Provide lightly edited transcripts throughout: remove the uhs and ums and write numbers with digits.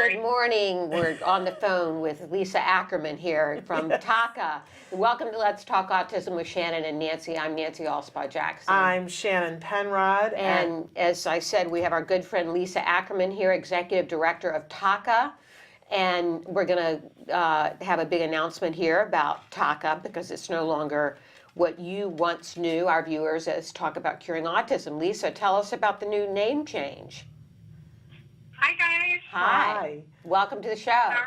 Good morning. We're on the phone with Lisa Ackerman here from TACA. Welcome to Let's Talk Autism with Shannon and Nancy. I'm Nancy Alspaugh-Jackson. I'm Shannon Penrod. And as I said, we have our good friend Lisa Ackerman here, Executive Director of TACA. And we're going to have a big announcement here about TACA because it's no longer what you once knew, our viewers, as Talk About Curing Autism. Lisa, tell us about the new name change. Hi, guys. Hi. Welcome to the show. Oh,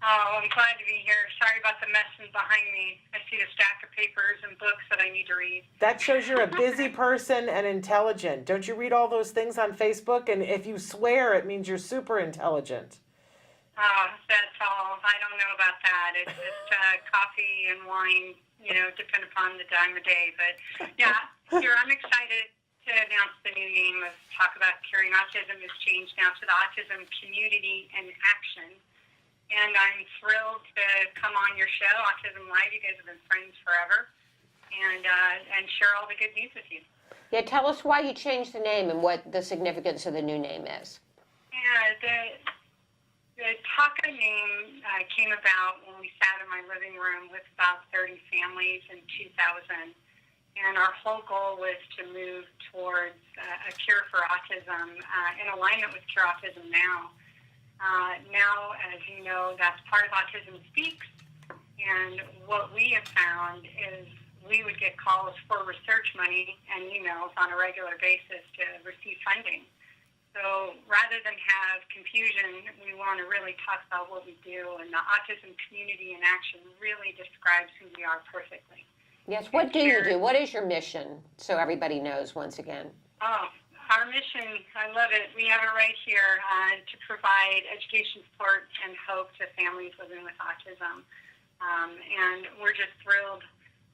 I'm glad to be here. Sorry about the mess behind me. I see a stack of papers and books that I need to read. That shows you're a busy person and intelligent. Don't you read all those things on Facebook? And if you swear, it means you're super intelligent. That's all. I don't know about that. It's just coffee and wine, depending upon the time of day. But yeah, here I'm excited to announce the new name of Talk About Curing Autism is changed now to the Autism Community in Action. And I'm thrilled to come on your show, Autism-Live. You guys have been friends forever, and share all the good news with you. Yeah, tell us why you changed the name and what the significance of the new name is. Yeah, the TACA name came about when we sat in my living room with about 30 families in 2000. And our whole goal was to move towards a cure for autism in alignment with Cure Autism Now. Now, as you know, that's part of Autism Speaks. And what we have found is we would get calls for research money and emails on a regular basis to receive funding. So rather than have confusion, we want to really talk about what we do. And the Autism Community in Action really describes who we are perfectly. Yes, what do you do? What is your mission? So everybody knows once again. Oh, our mission, I love it. We have it right here to provide education, support, and hope to families living with autism. And we're just thrilled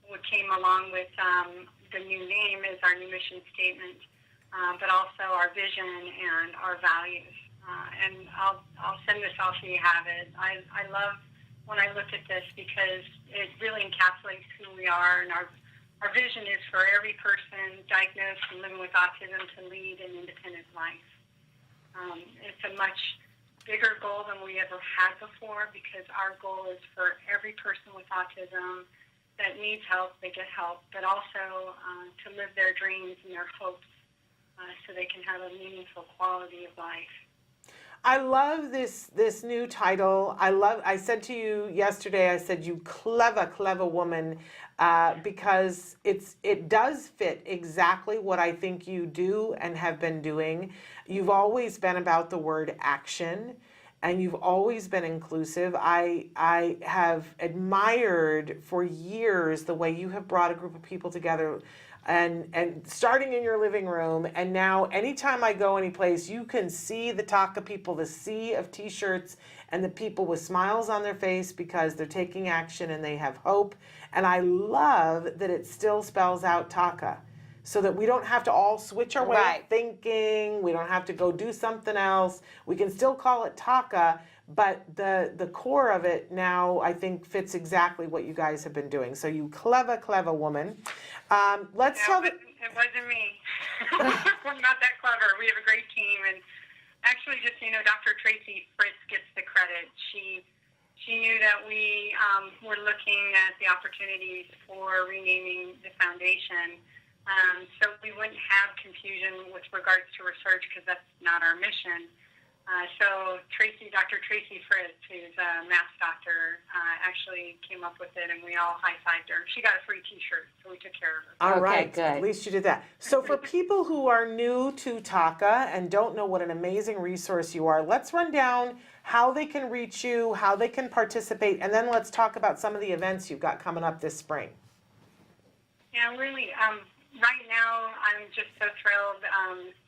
what came along with the new name is our new mission statement, but also our vision and our values. And I'll send this off so you have it. I love when I look at this because it really encapsulates who we are, and our vision is for every person diagnosed and living with autism to lead an independent life. It's a much bigger goal than we ever had before because our goal is for every person with autism that needs help, they get help, but also to live their dreams and their hopes so they can have a meaningful quality of life. I love this new title. I said to you yesterday, I said, you clever woman, because it does fit exactly what I think you do and have been doing. You've always been about the word action, and you've always been inclusive. I have admired for years the way you have brought a group of people together, and starting in your living room, and now anytime I go anyplace, you can see the TACA people, the sea of t-shirts, and the people with smiles on their face because they're taking action and they have hope. And I love that it still spells out TACA, so that we don't have to all switch our way of thinking, we don't have to go do something else. We can still call it TACA, but the core of it now, I think, fits exactly what you guys have been doing. So you clever woman. It wasn't me. I'm not that clever. We have a great team, and actually, just Dr. Tracy Fritz gets the credit. She knew that we were looking at the opportunities for renaming the foundation, so we wouldn't have confusion with regards to research because that's not our mission. So Dr. Tracy Fritz, who's a math doctor, actually came up with it, and we all high-fived her. She got a free T-shirt, so we took care of her. All right, good. At least you did that. So for people who are new to TACA and don't know what an amazing resource you are, let's run down how they can reach you, how they can participate, and then let's talk about some of the events you've got coming up this spring. Yeah, really, right now I'm just so thrilled.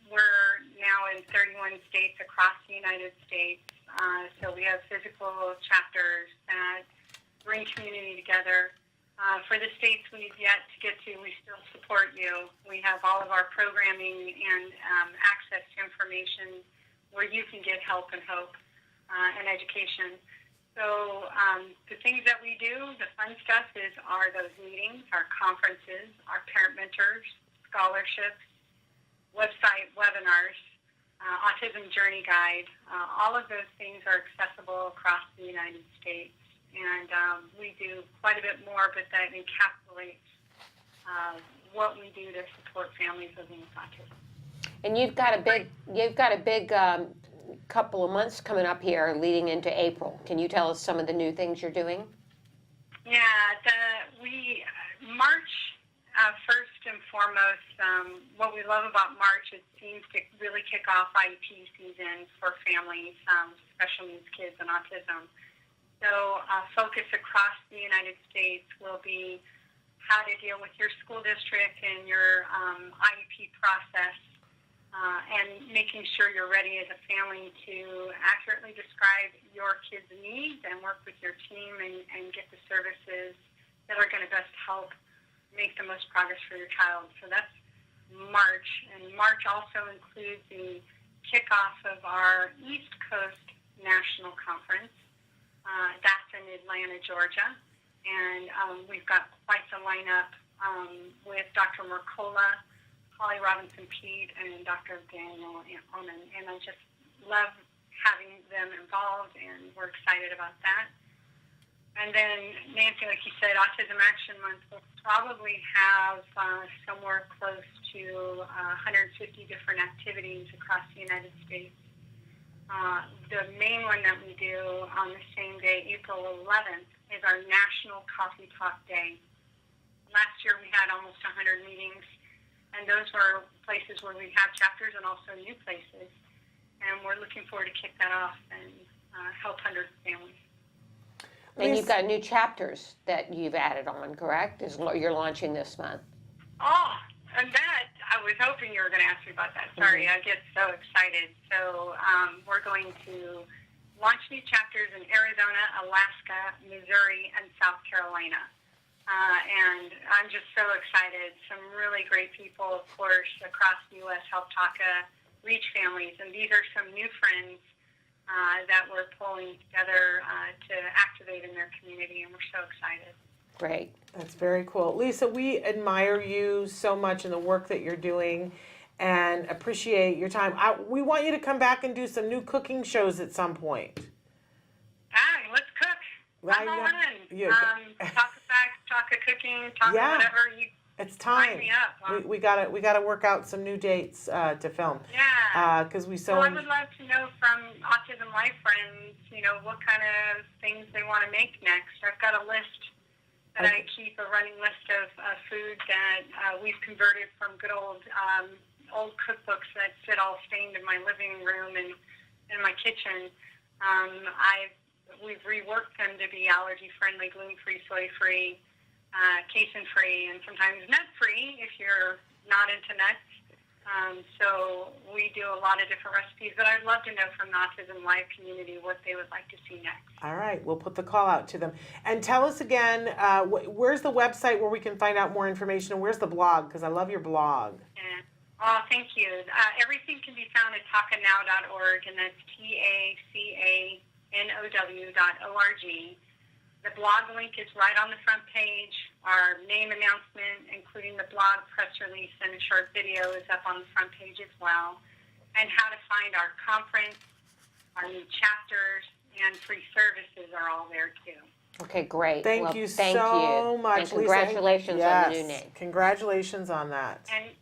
We're now in 31 states across the United States. So we have physical chapters that bring community together. For the states we've yet to get to, we still support you. We have all of our programming and access to information where you can get help and hope and education. So the things that we do, the fun stuff are those meetings, our conferences, our parent mentors, scholarships, website webinars. autism journey guide. All of those things are accessible across the United States. And we do quite a bit more, but that encapsulates what we do to support families living with autism. And you've got a big couple of months coming up here leading into April. Can you tell us some of the new things you're doing? Yeah, March, first and foremost, what we love about March is it seems to really kick off IEP season for families, special needs kids and autism. So focus across the United States will be how to deal with your school district and your IEP process, and making sure you're ready as a family to accurately describe your kids' needs and work with your team and get the services that are going to best help make the most progress for your child. So that's March. And March also includes the kickoff of our East Coast National Conference. That's in Atlanta, Georgia. And we've got quite the lineup with Dr. Mercola, Holly Robinson-Pete, and Dr. Daniel Oman. And I just love having them involved, and we're excited about that. And then, Nancy, like you said, Autism Action Month will probably have somewhere close to 150 different activities across the United States. The main one that we do on the same day, April 11th, is our National Coffee Talk Day. Last year we had almost 100 meetings, and those were places where we have chapters and also new places. And we're looking forward to kick that off and help hundreds of families. And you've got new chapters that you've added on, correct? You're launching this month. Oh, and that, I was hoping you were going to ask me about that. Sorry, I get so excited. So we're going to launch new chapters in Arizona, Alaska, Missouri, and South Carolina. And I'm just so excited. Some really great people, of course, across the U.S. help TACA reach families. And these are some new friends that we're pulling together to activate in their community, and we're so excited. Great. That's very cool. Lisa, we admire you so much in the work that you're doing and appreciate your time. We want you to come back and do some new cooking shows at some point. Let's cook. I'm all in. Talk facts, talk cooking, talk whatever you. It's time. Sign me up. We gotta work out some new dates to film. Yeah. Because we Well, I would love to know from autism-live friends, what kind of things they want to make next. I've got a list that I keep, a running list of food that we've converted from good old cookbooks that sit all stained in my living room and in my kitchen. We've reworked them to be allergy-friendly, gluten-free, soy-free, casein-free, and sometimes nut-free if you're not into nuts. So we do a lot of different recipes, but I'd love to know from the autism-live community what they would like to see next. All right, we'll put the call out to them. And tell us again, where's the website where we can find out more information, and where's the blog? Because I love your blog. Yeah. Oh, thank you. Everything can be found at tacanow.org, and that's TACANOW.org. The blog link is right on the front page. Our name announcement, including the blog, press release, and a short video is up on the front page as well. And how to find our conference, our new chapters, and free services are all there too. Okay, great. Thank you so much, and congratulations Lisa. on the new name. Congratulations on that. And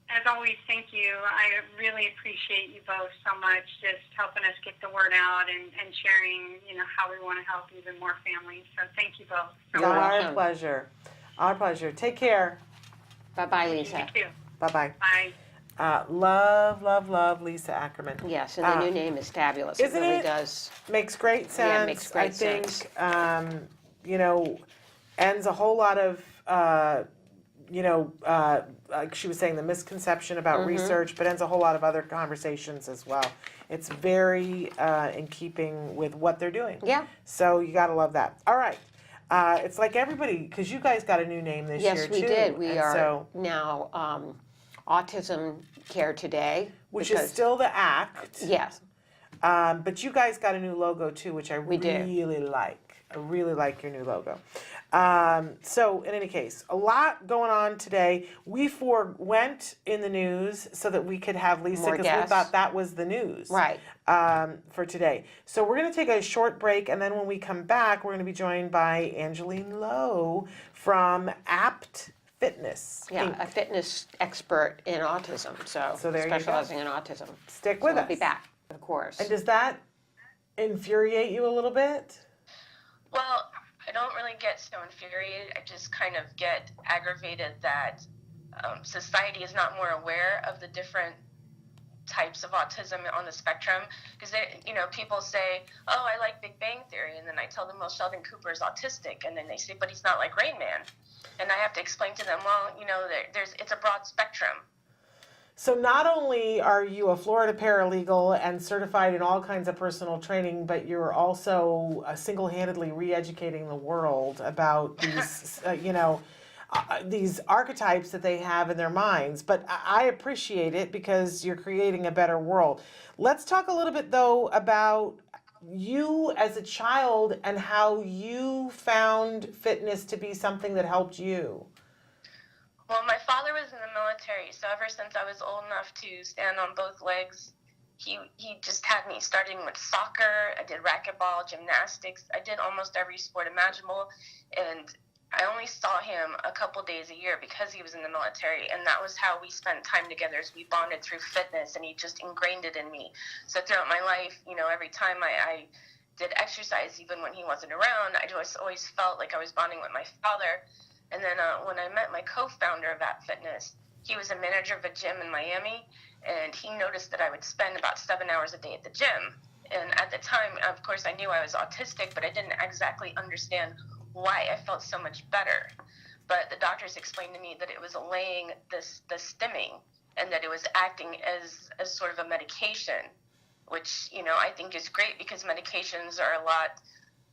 as always, thank you. I really appreciate you both so much, just helping us get the word out and sharing, how we want to help even more families. So thank you both. You're welcome. Our pleasure. Our pleasure. Take care. Bye-bye, Lisa. You too. Bye-bye. Bye. Love Lisa Ackerman. Yes, and the new name is fabulous. Isn't it really it? does. Makes great sense. Yeah, it makes great sense. I think, ends a whole lot of, like she was saying, the misconception about research, but ends a whole lot of other conversations as well. It's very in keeping with what they're doing. Yeah. So you gotta love that. All right. It's like everybody, because you guys got a new name this year too. Yes, we did. We and are so, now Autism Care Today. which is still the ACT. Yes. But you guys got a new logo too, which I We did. really like. I really like your new logo. So in any case, a lot going on today. We forewent in the news so that we could have Lisa, More because we guests. thought that was the news. Right. For today. So we're going to take a short break, and then when we come back, we're going to be joined by Angeline Low from Apt Fitness. Yeah, Inc. a fitness expert in autism, so there you go. specializing in autism. Stick So with we'll us. be back, of course. And does that infuriate you a little bit? Well, I don't really get so infuriated. I just kind of get aggravated that society is not more aware of the different types of autism on the spectrum. Because people say, "Oh, I like Big Bang Theory," and then I tell them, "Well, Sheldon Cooper is autistic," and then they say, "But he's not like Rain Man," and I have to explain to them, "Well, it's a broad spectrum." So not only are you a Florida paralegal and certified in all kinds of personal training, but you're also single-handedly re-educating the world about these, these archetypes that they have in their minds. But I appreciate it because you're creating a better world. Let's talk a little bit, though, about you as a child and how you found fitness to be something that helped you. Well, my father was in the military, so ever since I was old enough to stand on both legs, he just had me starting with soccer. I did racquetball, gymnastics. I did almost every sport imaginable, and I only saw him a couple days a year because he was in the military, and that was how we spent time together, as we bonded through fitness, and he just ingrained it in me. So throughout my life, every time I did exercise, even when he wasn't around, I just always felt like I was bonding with my father. And then when I met my co-founder of App Fitness, he was a manager of a gym in Miami, and he noticed that I would spend about 7 hours a day at the gym. And at the time, of course, I knew I was autistic, but I didn't exactly understand why I felt so much better. But the doctors explained to me that it was allaying the stimming, and that it was acting as sort of a medication, which, I think is great, because medications are a lot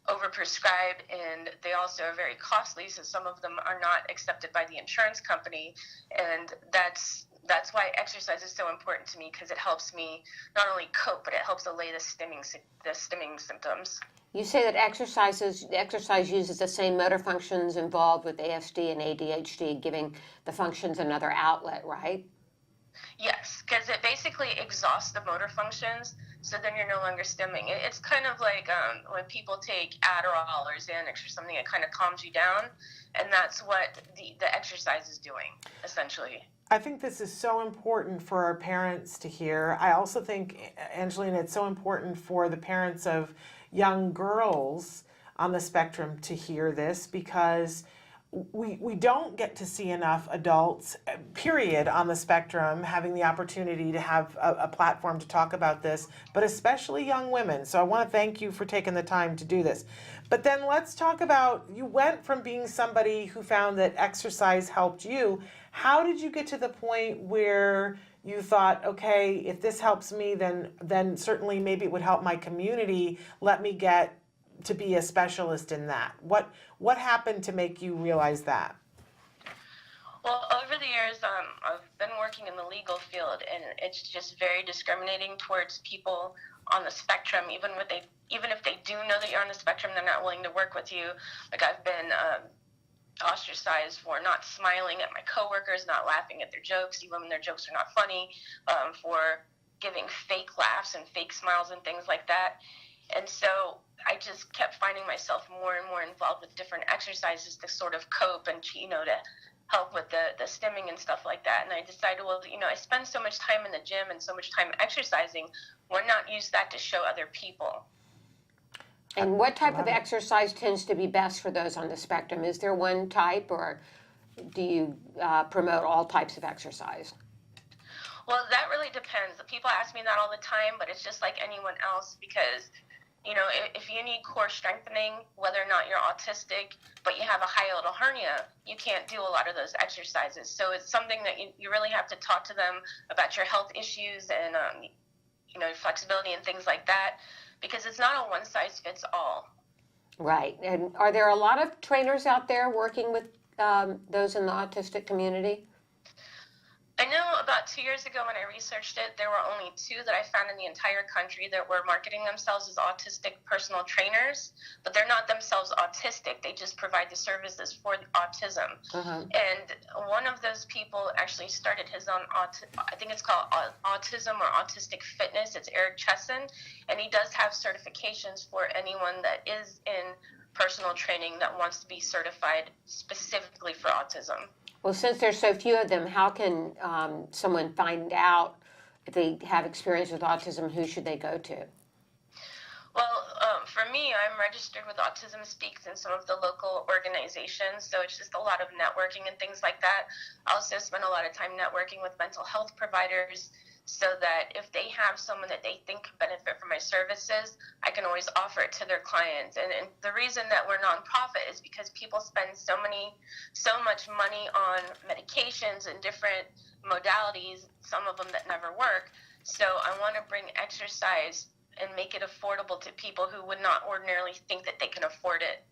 overprescribed, and they also are very costly, so some of them are not accepted by the insurance company. And that's why exercise is so important to me, because it helps me not only cope, but it helps allay the stimming symptoms. You say that exercise uses the same motor functions involved with ASD and ADHD, giving the functions another outlet, right? Yes, because it basically exhausts the motor functions, so then you're no longer stimming. It's kind of like when people take Adderall or Xanax or something, it kind of calms you down, and that's what the exercise is doing, essentially. I think this is so important for our parents to hear. I also think, Angelina, it's so important for the parents of young girls on the spectrum to hear this, because we don't get to see enough adults, period, on the spectrum having the opportunity to have a platform to talk about this, but especially young women. So I want to thank you for taking the time to do this. But then let's talk about, you went from being somebody who found that exercise helped you. How did you get to the point where you thought, okay, if this helps me, then certainly maybe it would help my community. Let me get to be a specialist in that. What happened to make you realize that? Well, over the years, I've been working in the legal field, and it's just very discriminating towards people on the spectrum. Even if they do know that you're on the spectrum, they're not willing to work with you. Like, I've been ostracized for not smiling at my coworkers, not laughing at their jokes, even when their jokes are not funny, for giving fake laughs and fake smiles and things like that. And so I just kept finding myself more and more involved with different exercises to sort of cope and, to help with the stimming and stuff like that. And I decided, well, I spend so much time in the gym and so much time exercising, why not use that to show other people? And what type of exercise tends to be best for those on the spectrum? Is there one type, or do you promote all types of exercise? Well, that really depends. People ask me that all the time, but it's just like anyone else, because if you need core strengthening, whether or not you're autistic, but you have a hiatal hernia, you can't do a lot of those exercises. So it's something that you really have to talk to them about your health issues and, flexibility and things like that, because it's not a one-size-fits-all. Right. And are there a lot of trainers out there working with those in the autistic community? I know about 2 years ago when I researched it, there were only 2 that I found in the entire country that were marketing themselves as autistic personal trainers, but they're not themselves autistic. They just provide the services for autism. And one of those people actually started his own, I think it's called Autism or Autistic Fitness. It's Eric Chesson, and he does have certifications for anyone that is in personal training that wants to be certified specifically for autism. Well, since there's so few of them, how can someone find out if they have experience with autism? Who should they go to? Well, for me, I'm registered with Autism Speaks in some of the local organizations, so it's just a lot of networking and things like that. I also spend a lot of time networking with mental health providers so that if they have someone that they think could benefit from my services, I can always offer it to their clients. And the reason that we're nonprofit is because people spend so much money on medications and different modalities, some of them that never work. So I want to bring exercise and make it affordable to people who would not ordinarily think that they can afford it.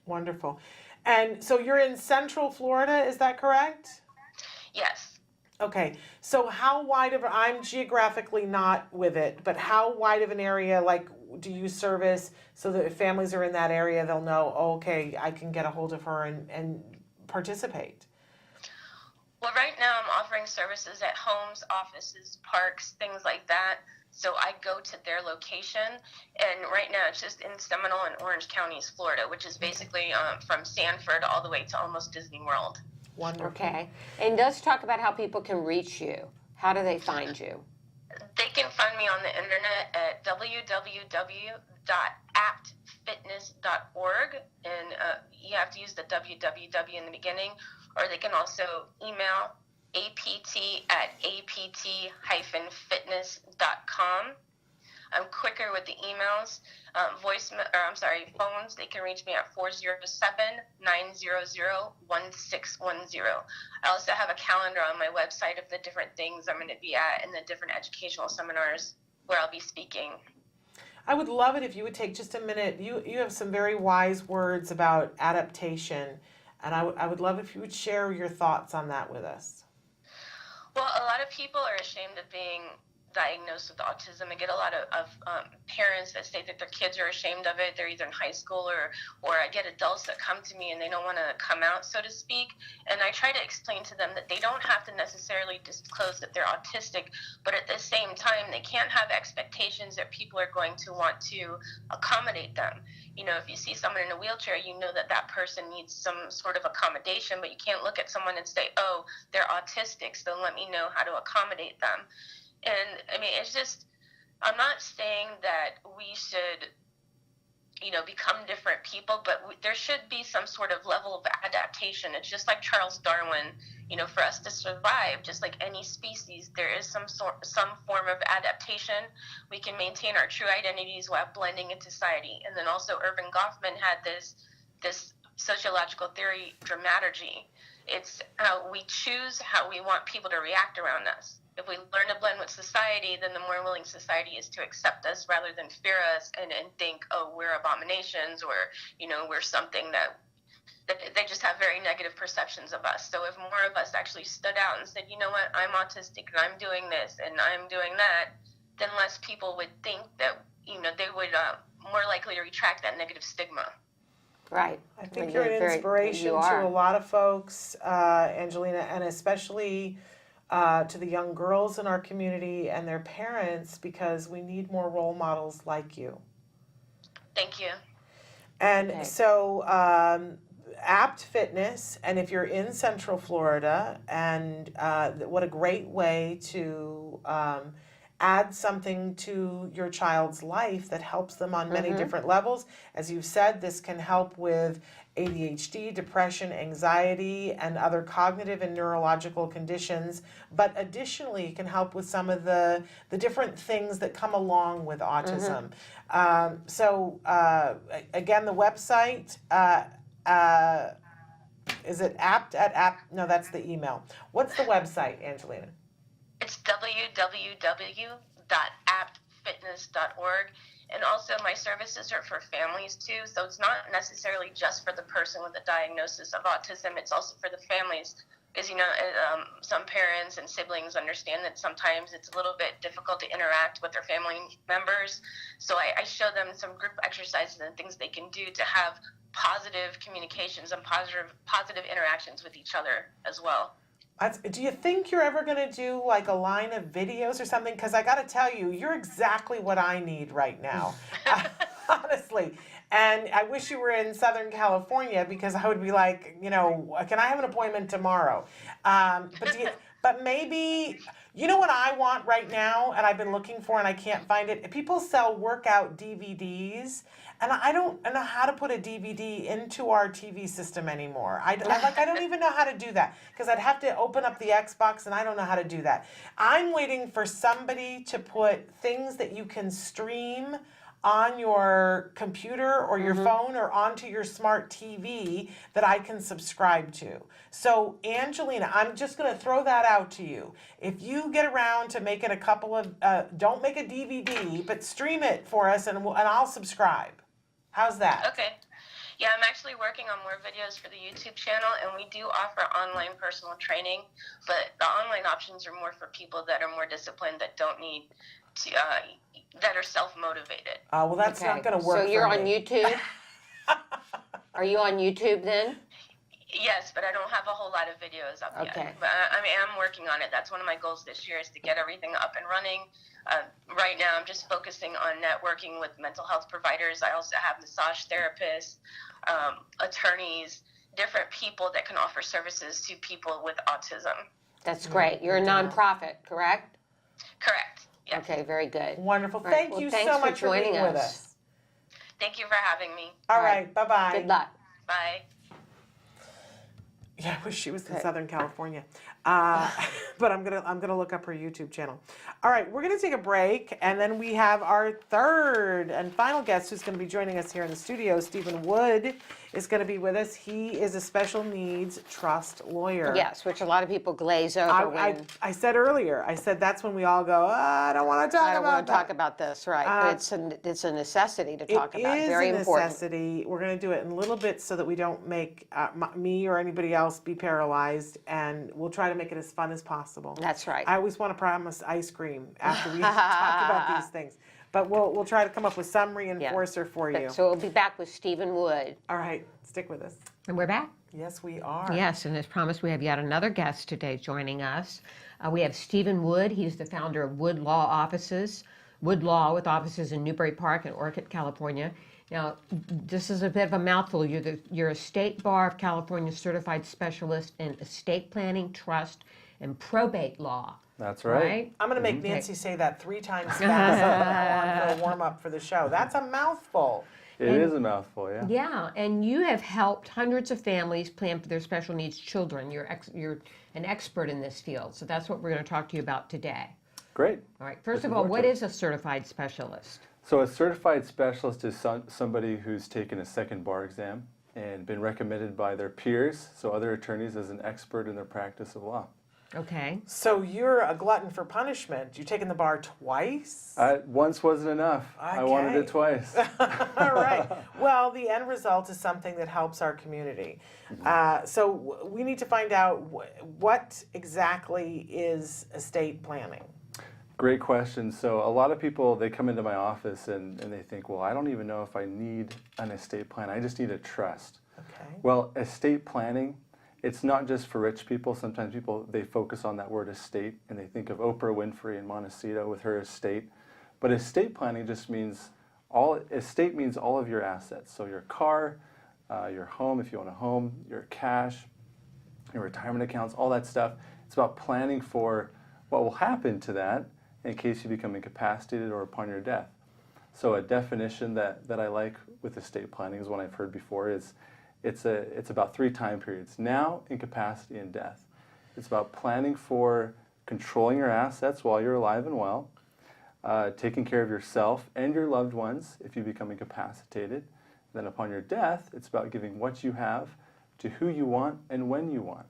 Wonderful. And so you're in Central Florida, is that correct? Yes. Okay, so how wide of, I'm geographically not with it, but how wide of an area, like, do you service so that if families are in that area, they'll know, oh, okay, I can get a hold of her and participate? Well, right now I'm offering services at homes, offices, parks, things like that. So I go to their location, and right now it's just in Seminole and Orange counties, Florida, which is basically from Sanford all the way to almost Disney World. Wonderful. Okay. And let's talk about how people can reach you. How do they find you? They can find me on the internet at www.aptfitness.org, and you have to use the www in the beginning, or they can also email apt@apt-fitness.com. I'm quicker with the emails. Phones, they can reach me at 407-900-1610. I also have a calendar on my website of the different things I'm going to be at and the different educational seminars where I'll be speaking. I would love it if you would take just a minute. You have some very wise words about adaptation, and I would love if you would share your thoughts on that with us. Well, a lot of people are ashamed of being diagnosed with autism. I get a lot of parents that say that their kids are ashamed of it. They're either in high school or I get adults that come to me and they don't want to come out, so to speak. And I try to explain to them that they don't have to necessarily disclose that they're autistic, but at the same time, they can't have expectations that people are going to want to accommodate them. You know, if you see someone in a wheelchair, you know that that person needs some sort of accommodation, but you can't look at someone and say, oh, they're autistic, so let me know how to accommodate them. And I mean, it's just, I'm not saying that we should, become different people, but there should be some sort of level of adaptation. It's just like Charles Darwin, for us to survive, just like any species, there is some form of adaptation. We can maintain our true identities while blending into society. And then also Irving Goffman had this sociological theory, dramaturgy. It's how we choose how we want people to react around us. If we learn to blend with society, then the more willing society is to accept us rather than fear us and think, oh, we're abominations, or, we're something that they just have very negative perceptions of us. So if more of us actually stood out and said, you know what, I'm autistic and I'm doing this and I'm doing that, then less people would think that, they would more likely retract that negative stigma. Right. I think you're an inspiration to a lot of folks, Angelina, and especially to the young girls in our community and their parents, because we need more role models like you. Thank you. And so Apt Fitness, and if you're in Central Florida, and what a great way to add something to your child's life that helps them on many different levels. As you've said, this can help with ADHD, depression, anxiety, and other cognitive and neurological conditions, but additionally it can help with some of the different things that come along with autism. Again, the website, is it apt? No, that's the email. What's the website, Angelina? It's www.aptfitness.org. And also my services are for families too, so it's not necessarily just for the person with a diagnosis of autism, it's also for the families because some parents and siblings understand that sometimes it's a little bit difficult to interact with their family members. So I show them some group exercises and things they can do to have positive communications and positive interactions with each other as well. Do you think you're ever going to do like a line of videos or something? Because I got to tell you, you're exactly what I need right now, honestly. And I wish you were in Southern California, because I would be like, can I have an appointment tomorrow? But maybe, you know what I want right now, and I've been looking for and I can't find it? People sell workout DVDs, and I don't know how to put a DVD into our TV system anymore. I don't even know how to do that, because I'd have to open up the Xbox, and I don't know how to do that. I'm waiting for somebody to put things that you can stream on your computer or your phone or onto your smart TV that I can subscribe to. So, Angelina, I'm just going to throw that out to you. If you get around to making a couple of, don't make a DVD, but stream it for us, and I'll subscribe. How's that? Okay. Yeah, I'm actually working on more videos for the YouTube channel, and we do offer online personal training, but the online options are more for people that are more disciplined, that don't need to, that are self-motivated. Well, that's not going to work. So you're for on me. YouTube? Are you on YouTube then? Yes, but I don't have a whole lot of videos up Okay. yet. But I am working on it. That's one of my goals this year, is to get everything up and running. Right now, I'm just focusing on networking with mental health providers. I also have massage therapists, attorneys, different people that can offer services to people with autism. That's great. You're a nonprofit, correct? Correct. Yes. Okay, very good. Wonderful. All right, Thank well, you thanks so for much for being joining with us. us. Thank you for having me. All right. Bye-bye. Good luck. Bye. Yeah, I wish she was in Southern California. But I'm gonna look up her YouTube channel. All right, we're gonna take a break, and then we have our third and final guest who's gonna be joining us here in the studio. Stephen Wood is gonna be with us. He is a special needs trust lawyer. Yes, which a lot of people glaze over when I said earlier, that's when we all go, I don't want to talk I don't about want to that. talk about this, right? But it's a necessity to talk about. Very It is a important. necessity. We're going to do it in little bits so that we don't make me or anybody else be paralyzed, and we'll try to make it as fun as possible. That's right. I always want to promise ice cream after we talk about these things, but we'll try to come up with some reinforcer for you. So we'll be back with Stephen Wood. All right, stick with us. And we're back. Yes, we are. Yes, and as promised, we have yet another guest today joining us. We have Stephen Wood. He's the founder of Wood Law Offices, Wood Law, with offices in Newbury Park and Orchid, California. Now, this is a bit of a mouthful. You're a State Bar of California certified specialist in estate planning, trust, and probate law. That's right. I'm going to make Nancy say that 3 times fast for a warm-up for the show. That's a mouthful. It is a mouthful, yeah. Yeah, and you have helped hundreds of families plan for their special needs children. You're an expert in this field, so that's what we're going to talk to you about today. Great. All right, first of Looking all, forward what to is a certified specialist? So a certified specialist is somebody who's taken a second bar exam and been recommended by their peers, so other attorneys, as an expert in their practice of law. Okay. So you're a glutton for punishment. You've taken the bar twice? Once wasn't enough. I wanted it twice. All right. Well, the end result is something that helps our community. So we need to find out what exactly is estate planning. Great question. So a lot of people, they come into my office and they think, well, I don't even know if I need an estate plan. I just need a trust. Okay. Well, estate planning, it's not just for rich people. Sometimes people, they focus on that word estate and they think of Oprah Winfrey in Montecito with her estate. But estate planning just means estate means all of your assets. So your car, your home, if you own a home, your cash, your retirement accounts, all that stuff. It's about planning for what will happen to that in case you become incapacitated or upon your death. So a definition that I like with estate planning is one I've heard before is it's about 3 time periods: now, incapacity, and death. It's about planning for controlling your assets while you're alive and well, taking care of yourself and your loved ones if you become incapacitated. Then upon your death, it's about giving what you have to who you want and when you want.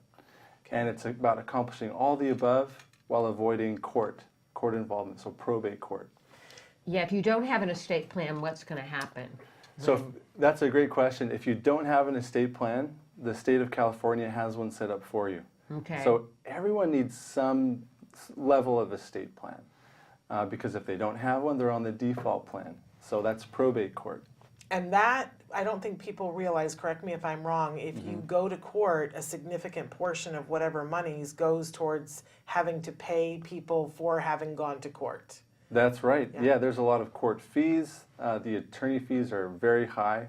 And it's about accomplishing all the above while avoiding court involvement, so probate court. Yeah, if you don't have an estate plan, what's going to happen? So that's a great question. If you don't have an estate plan, the state of California has one set up for you. Okay. So everyone needs some level of estate plan. Because if they don't have one, they're on the default plan. So that's probate court. And that, I don't think people realize, correct me if I'm wrong, if you go to court, a significant portion of whatever monies goes towards having to pay people for having gone to court. That's right. Yeah. Yeah, there's a lot of court fees. The attorney fees are very high.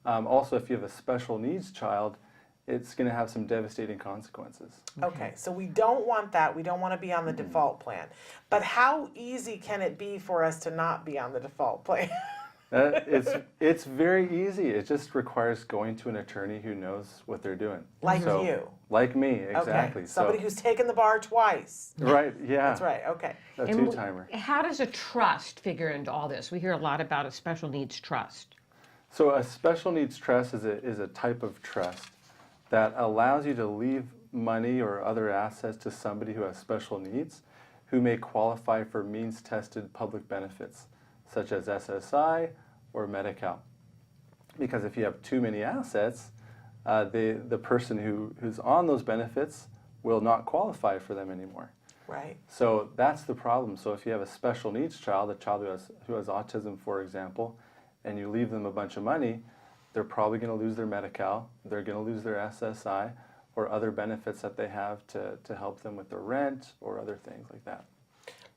Also, if you have a special needs child, it's going to have some devastating consequences. Okay, so we don't want that. We don't want to be on the default plan. But how easy can it be for us to not be on the default plan? It's very easy. It just requires going to an attorney who knows what they're doing. Like you. Like me, exactly. Okay, somebody who's taken the bar twice. Right, yeah. That's right, okay. A And two-timer. How does a trust figure into all this? We hear a lot about a special needs trust. So a special needs trust is a type of trust that allows you to leave money or other assets to somebody who has special needs, who may qualify for means-tested public benefits, such as SSI or Medi-Cal. Because if you have too many assets, the person who's on those benefits will not qualify for them anymore. Right. So that's the problem. So if you have a special needs child, a child who has autism, for example, and you leave them a bunch of money, they're probably going to lose their Medi-Cal, they're going to lose their SSI, or other benefits that they have to help them with their rent or other things like that.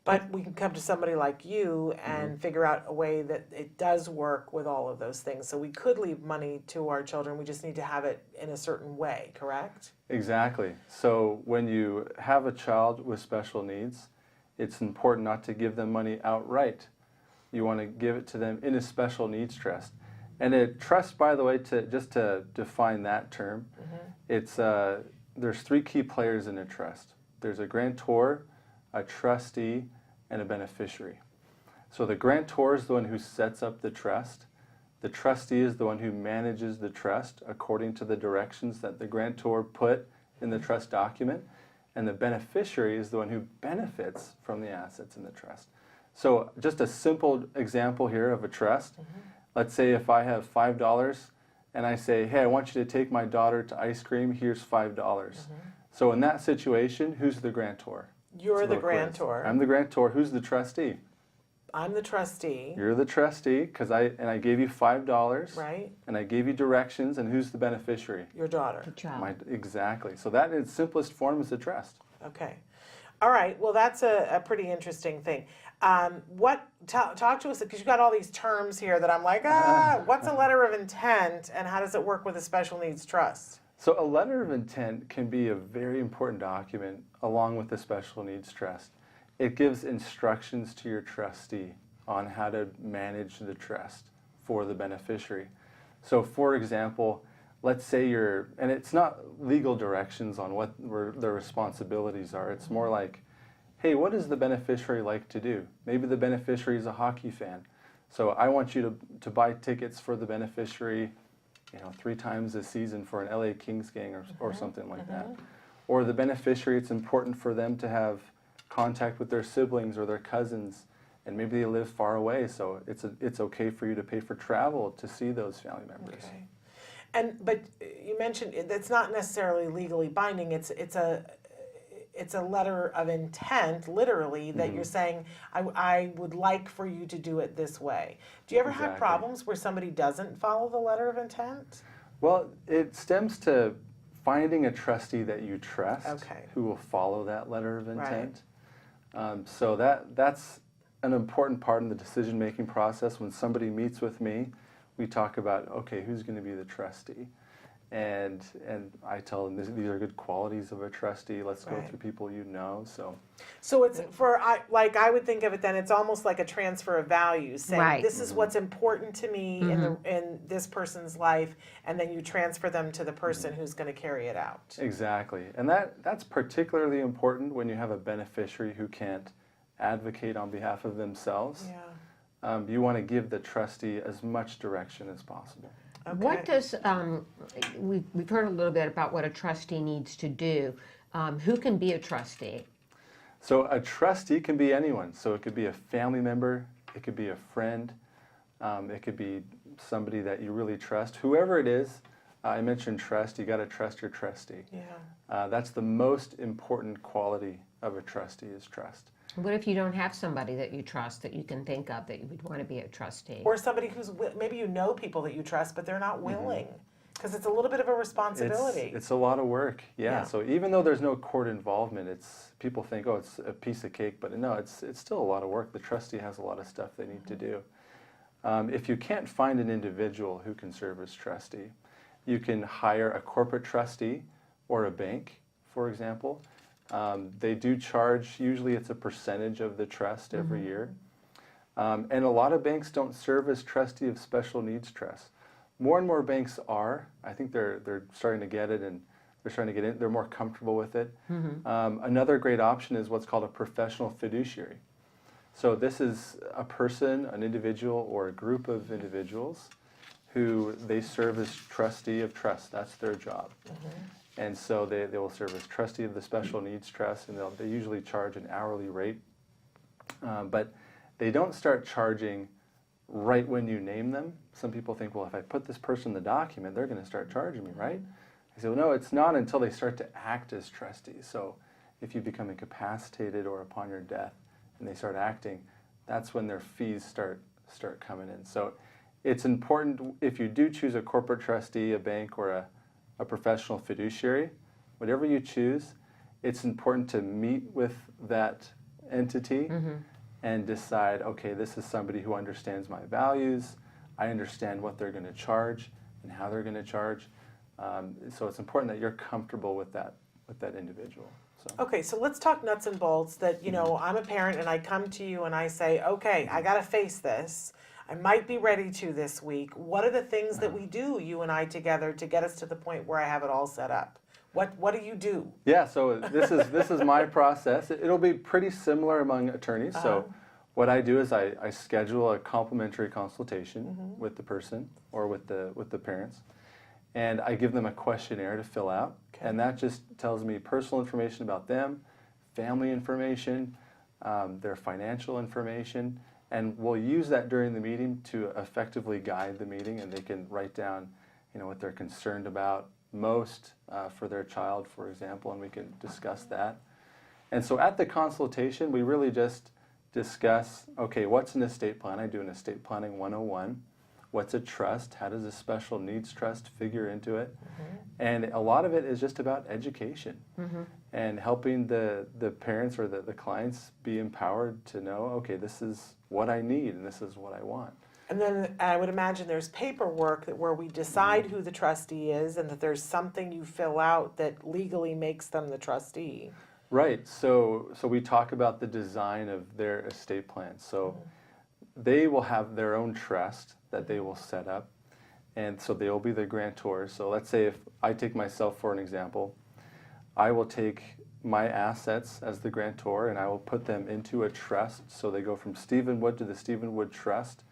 But we can come to somebody like you and figure out a way that it does work with all of those things. So we could leave money to our children, we just need to have it in a certain way, correct? Exactly. So when you have a child with special needs, it's important not to give them money outright. You want to give it to them in a special needs trust. And a trust, by the way, just to define that term, there's three key players in a trust. There's a grantor, a trustee, and a beneficiary. So the grantor is the one who sets up the trust. The trustee is the one who manages the trust according to the directions that the grantor put in the trust document. And the beneficiary is the one who benefits from the assets in the trust. So just a simple example here of a trust. Let's say if I have $5 and I say, hey, I want you to take my daughter to ice cream, here's $5. So in that situation, who's the grantor? You're It's the both ways. grantor. I'm the grantor. Who's the trustee? I'm the trustee. You're the trustee because I gave you $5. Right? And I gave you directions. And who's the beneficiary? Your daughter. The child. Exactly. So that in its simplest form is the trust. Okay. All right. Well, that's a pretty interesting thing. Talk to us, because you've got all these terms here that I'm like, what's a letter of intent and how does it work with a special needs trust? So a letter of intent can be a very important document along with the special needs trust. It gives instructions to your trustee on how to manage the trust for the beneficiary. So for example, let's say and it's not legal directions on what their responsibilities are. It's more like, hey, what does the beneficiary like to do? Maybe the beneficiary is a hockey fan. So I want you to buy tickets for the beneficiary 3 times a season for an LA Kings game or something like that. Or the beneficiary, it's important for them to have contact with their siblings or their cousins, and maybe they live far away, so it's okay for you to pay for travel to see those family members. Okay. But you mentioned that's not necessarily legally binding. It's a letter of intent, literally, that you're saying, I would like for you to do it this way. Do you ever have problems where somebody doesn't follow the letter of intent? Well, it stems to finding a trustee that you trust who will follow that letter of intent. So that's an important part in the decision-making process. When somebody meets with me, we talk about, okay, who's going to be the trustee? And I tell them these are good qualities of a trustee. Let's go through people you know. So it's I would think of it then. It's almost like a transfer of values, saying this is what's important to me in this person's life, and then you transfer them to the person who's going to carry it out. Exactly, and that's particularly important when you have a beneficiary who can't advocate on behalf of themselves. Yeah. You want to give the trustee as much direction as possible. Okay. What does, we've heard a little bit about what a trustee needs to do. Who can be a trustee? So a trustee can be anyone. So it could be a family member, it could be a friend, it could be somebody that you really trust. Whoever it is, I mentioned trust. You got to trust your trustee. Yeah. That's the most important quality of a trustee is trust. What if you don't have somebody that you trust that you can think of that you would want to be a trustee? Or somebody who's, maybe you know people that you trust, but they're not willing. Because it's a little bit of a responsibility. It's a lot of work, yeah. Yeah. So even though there's no court involvement, people think, oh, it's a piece of cake, but no, it's still a lot of work. The trustee has a lot of stuff they need to do. If you can't find an individual who can serve as trustee, you can hire a corporate trustee or a bank, for example. They do charge, usually it's a percentage of the trust every year. And a lot of banks don't serve as trustee of special needs trusts. More and more banks are. I think they're starting to get it, and they're starting to get in. They're more comfortable with it. Another great option is what's called a professional fiduciary. So this is a person, an individual, or a group of individuals who they serve as trustee of trust. That's their job. And so they will serve as trustee of the special needs trust, and they usually charge an hourly rate. But they don't start charging right when you name them. Some people think, well, if I put this person in the document, they're going to start charging me, right? I say, well, no, it's not until they start to act as trustees. So if you become incapacitated or upon your death and they start acting, that's when their fees start coming in. So it's important, if you do choose a corporate trustee, a bank, or a professional fiduciary, whatever you choose, it's important to meet with that entity and decide, okay, this is somebody who understands my values, I understand what they're going to charge and how they're going to charge. So it's important that you're comfortable with that individual. So. Okay, so let's talk nuts and bolts that, you know, I'm a parent and I come to you and I say, okay, I got to face this. I might be ready to this week. What are the things that we do, you and I together, to get us to the point where I have it all set up? What do you do? Yeah, so this is my process. It'll be pretty similar among attorneys. So what I do is I schedule a complimentary consultation with the person or with the parents, and I give them a questionnaire to fill out. Okay. And that just tells me personal information about them, family information, their financial information, and we'll use that during the meeting to effectively guide the meeting, and they can write down, you know, what they're concerned about most for their child, for example, and we can discuss that. And so at the consultation, we really just discuss, okay, what's an estate plan? I do an estate planning 101. What's a trust? How does a special needs trust figure into it? And a lot of it is just about education and helping the parents or the clients be empowered to know, okay, this is what I need and this is what I want. And then I would imagine there's paperwork where we decide who the trustee is, and that there's something you fill out that legally makes them the trustee. Right. So we talk about the design of their estate plan. So they will have their own trust that they will set up, and so they will be the grantor. So let's say if I take myself for an example, I will take my assets as the grantor and I will put them into a trust. So they go from Stephen Wood to the Stephen Wood Trust.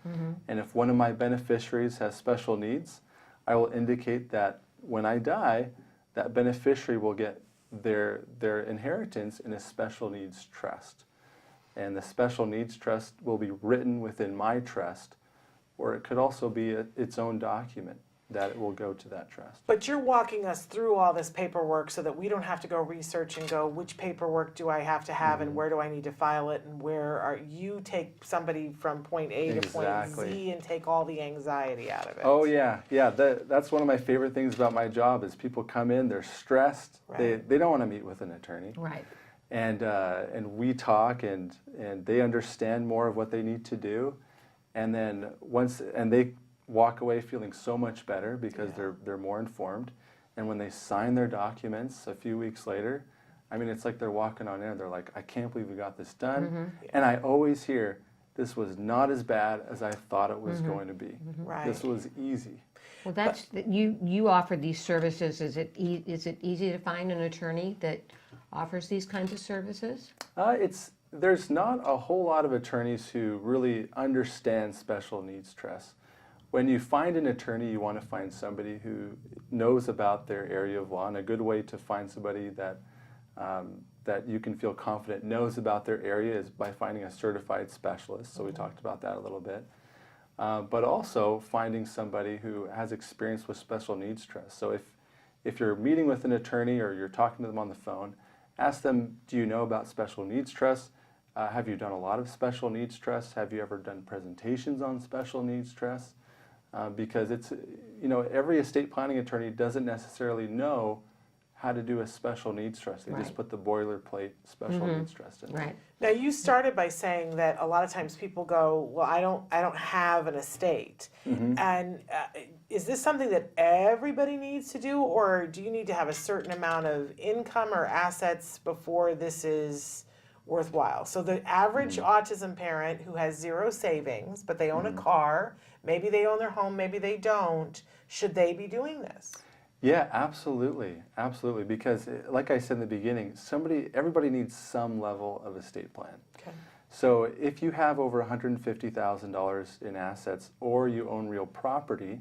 And if one of my beneficiaries has special needs, I will indicate that when I die, that beneficiary will get their inheritance in a special needs trust. And the special needs trust will be written within my trust, or it could also be its own document that it will go to that trust. But you're walking us through all this paperwork so that we don't have to go research and go, which paperwork do I have to have and where do I need to file it, and you take somebody from point A to point Z and take all the anxiety out of it. Oh yeah, that's one of my favorite things about my job is people come in, they're stressed, they don't want to meet with an attorney. Right. And we talk and they understand more of what they need to do, and then they walk away feeling so much better because they're more informed. And when they sign their documents a few weeks later, I mean, it's like they're walking on air. They're like, I can't believe we got this done. And I always hear, this was not as bad as I thought it was going to be. Right. This was easy. Well, you offer these services. Is it easy to find an attorney that offers these kinds of services? There's not a whole lot of attorneys who really understand special needs trusts. When you find an attorney, you want to find somebody who knows about their area of law, and a good way to find somebody that you can feel confident knows about their area is by finding a certified specialist. So we talked about that a little bit. but also finding somebody who has experience with special needs trust. So if you're meeting with an attorney or you're talking to them on the phone, ask them, do you know about special needs trust? Have you done a lot of special needs trusts? Have you ever done presentations on special needs trusts? Because it's, every estate planning attorney doesn't necessarily know how to do a special needs trust. They just put the boilerplate special needs trust in. Right. Now, you started by saying that a lot of times people go, well, I don't have an estate. And is this something that everybody needs to do, or do you need to have a certain amount of income or assets before this is worthwhile? So the average autism parent who has zero savings, but they own a car, maybe they own their home, maybe they don't, should they be doing this? Yeah, absolutely, absolutely. Because, like I said in the beginning, everybody needs some level of estate plan. Okay. So if you have over $150,000 in assets, or you own real property,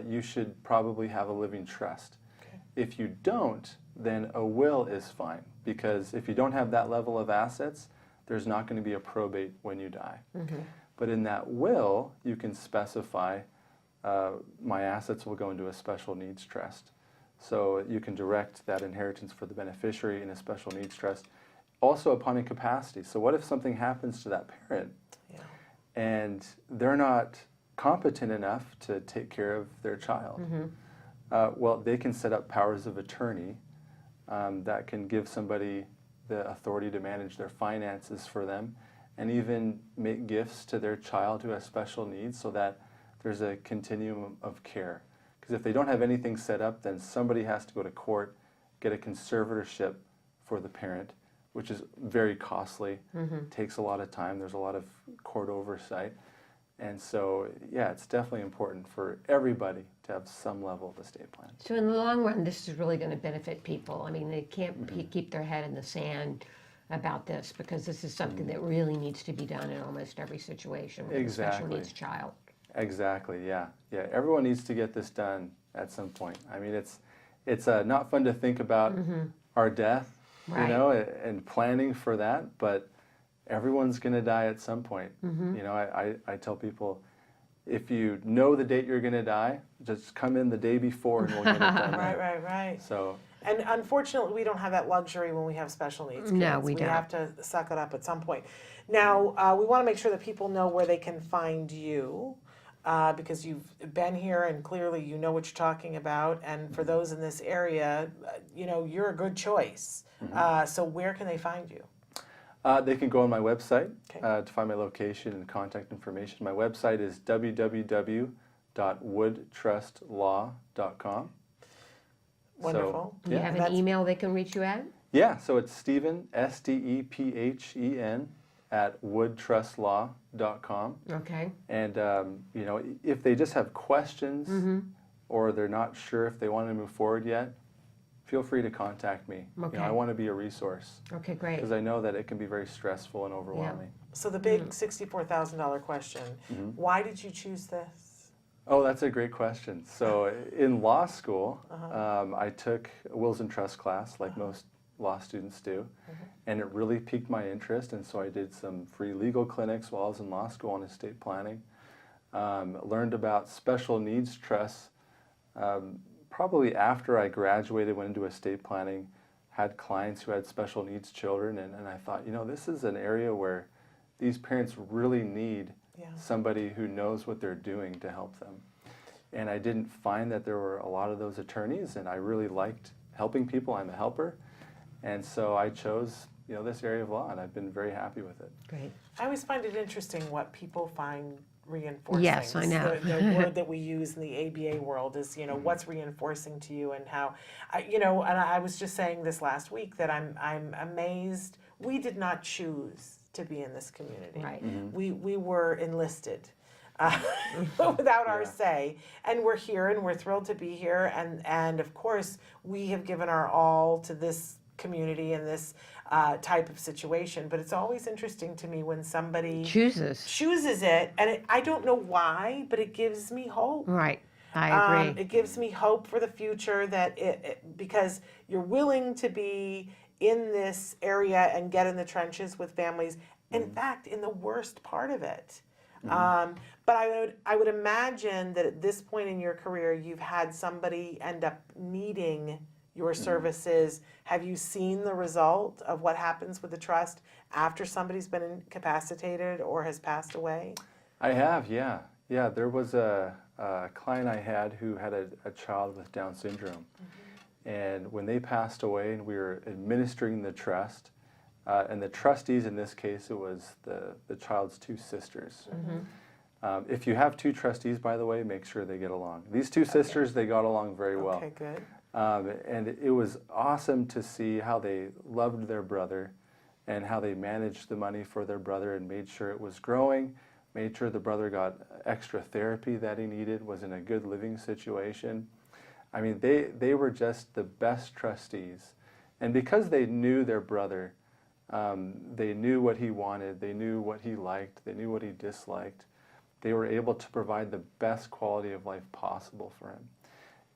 you should probably have a living trust. Okay. If you don't, then a will is fine. Because if you don't have that level of assets, there's not going to be a probate when you die. But in that will, you can specify my assets will go into a special needs trust. So you can direct that inheritance for the beneficiary in a special needs trust. Also upon incapacity. So what if something happens to that parent and they're not competent enough to take care of their child? Well, they can set up powers of attorney that can give somebody the authority to manage their finances for them, and even make gifts to their child who has special needs, so that there's a continuum of care. Because if they don't have anything set up, then somebody has to go to court, get a conservatorship for the parent, which is very costly, takes a lot of time, there's a lot of court oversight. And so, yeah, it's definitely important for everybody to have some level of estate plan. So in the long run, this is really going to benefit people. I mean, they can't keep their head in the sand about this, because this is something that really needs to be done in almost every situation with a special needs child. Exactly, yeah. Yeah, everyone needs to get this done at some point. I mean, it's not fun to think about our death, and planning for that, but everyone's going to die at some point. I tell people, if you know the date you're going to die, just come in the day before and we'll get it done. Right. So, and unfortunately, we don't have that luxury when we have special needs kids. No, we don't. We have to suck it up at some point. Now, we want to make sure that people know where they can find you, because you've been here and clearly you know what you're talking about. And for those in this area, you're a good choice. So where can they find you? they can go on my website Okay. to find my location and contact information. My website is www.woodtrustlaw.com. Wonderful. Do you have an email they can reach you at? Yeah, so it's Stephen, Stephen, at woodtrustlaw.com. Okay. And, if they just have questions or they're not sure if they want to move forward yet, feel free to contact me. Okay. I want to be a resource Okay, great. because I know that it can be very stressful and overwhelming. So the big $64,000 question, why did you choose this? Oh, that's a great question. So in law school, I took a wills and trust class like most law students do, and it really piqued my interest, and so I did some free legal clinics while I was in law school on estate planning. Learned about special needs trusts probably after I graduated, went into estate planning, had clients who had special needs children, and I thought, this is an area where these parents really need somebody who knows what they're doing to help them. And I didn't find that there were a lot of those attorneys, and I really liked helping people. I'm a helper. And so I chose, this area of law, and I've been very happy with it. Great. I always find it interesting what people find reinforcing. Yes, I know. The word that we use in the ABA world is, what's reinforcing to you, and how, and I was just saying this last week that I'm amazed. We did not choose to be in this community. Right. We were enlisted. Without our say, and we're here, and we're thrilled to be here, and of course we have given our all to this community and this type of situation. But it's always interesting to me when somebody chooses it, and I don't know why, but it gives me hope. Right. I agree. It gives me hope for the future that because you're willing to be in this area and get in the trenches with families. In fact, in the worst part of it, But I would imagine that at this point in your career, you've had somebody end up needing your services. Have you seen the result of what happens with the trust after somebody's been incapacitated or has passed away? I have, yeah. Yeah, there was a client I had who had a child with Down syndrome. And when they passed away and we were administering the trust, and the trustees in this case, it was the child's two sisters. If you have two trustees, by the way, make sure they get along. These two sisters, they got along very well. Okay, good. And it was awesome to see how they loved their brother and how they managed the money for their brother and made sure it was growing, made sure the brother got extra therapy that he needed, was in a good living situation. I mean, they were just the best trustees. And because they knew their brother, they knew what he wanted, they knew what he liked, they knew what he disliked. They were able to provide the best quality of life possible for him.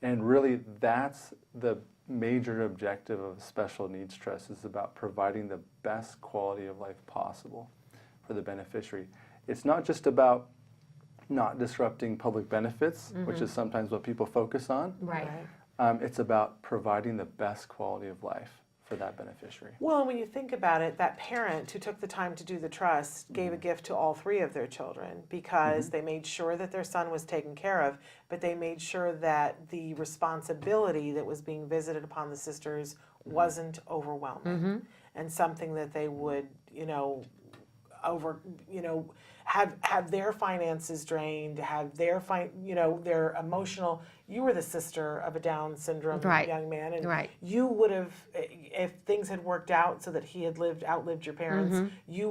And really, that's the major objective of a special needs trust, is about providing the best quality of life possible for the beneficiary. It's not just about not disrupting public benefits, which is sometimes what people focus on. Right. It's about providing the best quality of life for that beneficiary. Well, when you think about it, that parent who took the time to do the trust gave a gift to all three of their children because they made sure that their son was taken care of, but they made sure that the responsibility that was being visited upon the sisters wasn't overwhelming and something that they would, have their finances drained, have their their emotional. You were the sister of a Down syndrome young man, and you would have, if things had worked out so that he had outlived your parents.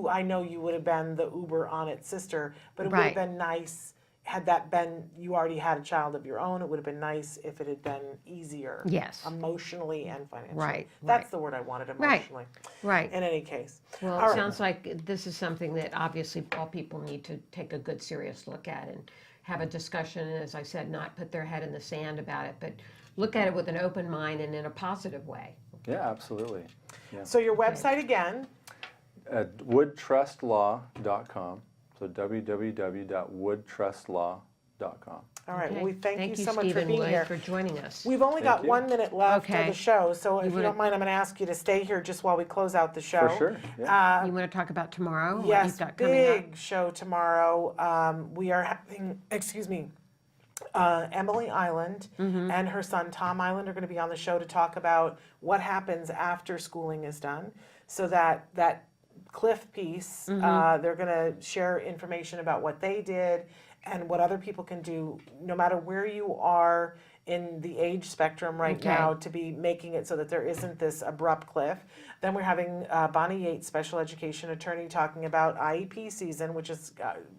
I know you would have been the uber on it sister, but it would have been nice. Had that been, you already had a child of your own, it would have been nice if it had been easier. Yes. Emotionally and financially. Right. That's the word I wanted, emotionally. Right. In any case. Well, All it right. sounds like this is something that obviously all people need to take a good, serious look at and have a discussion, and as I said, not put their head in the sand about it, but look at it with an open mind and in a positive way. Yeah, absolutely. Yeah. So your website again? At woodtrustlaw.com. So www.woodtrustlaw.com. All right. Okay. Well, we thank you so much Stephen for being Wood, here. for joining us. We've only got you. 1 minute left of Okay. the show, so if you wanna- don't mind, I'm going to ask you to stay here just while we close out the show. For sure. Yeah. You want to talk about tomorrow? What Yes, you've got coming up? big show tomorrow. We are having, Emily Island and her son Tom Island are going to be on the show to talk about what happens after schooling is done. So that Cliff piece, they're going to share information about what they did and what other people can do, no matter where you are in the age spectrum right now, to be making it so that there isn't this abrupt cliff. Then we're having Bonnie Yates, special education attorney, talking about IEP season, which is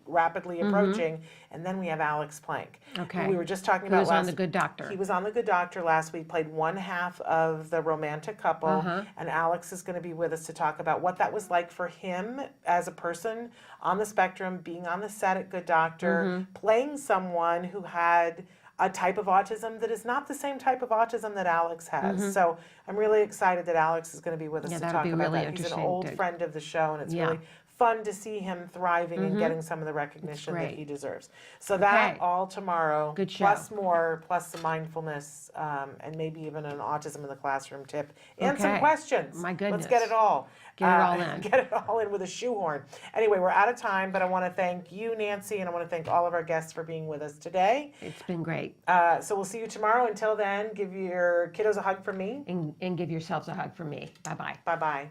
rapidly approaching. And then we have Alex Plank, Okay. who we were just talking Who about was on The Good Doctor. He was on The Good Doctor last week, played one half of the romantic couple, and Alex is going to be with us to talk about what that was like for him as a person on the spectrum, being on the set at Good Doctor, playing someone who had a type of autism that is not the same type of autism that Alex has. So I'm really excited that Alex is going to be with us to that'll talk be about really that. He's an interesting old to- friend of the show, and it's Yeah. really fun to see him thriving and getting some of the recognition that great. he deserves. So that Okay. all tomorrow, Good show. plus more, plus some mindfulness, and maybe even an autism in the classroom tip, and some Okay. questions. My Let's goodness. get it all. Get it all in. Get it all in with a shoehorn. Anyway, we're out of time, but I want to thank you, Nancy, and I want to thank all of our guests for being with us today. It's been great. So we'll see you tomorrow. Until then, give your kiddos a hug from me. And give yourselves a hug from me. Bye-bye. Bye-bye.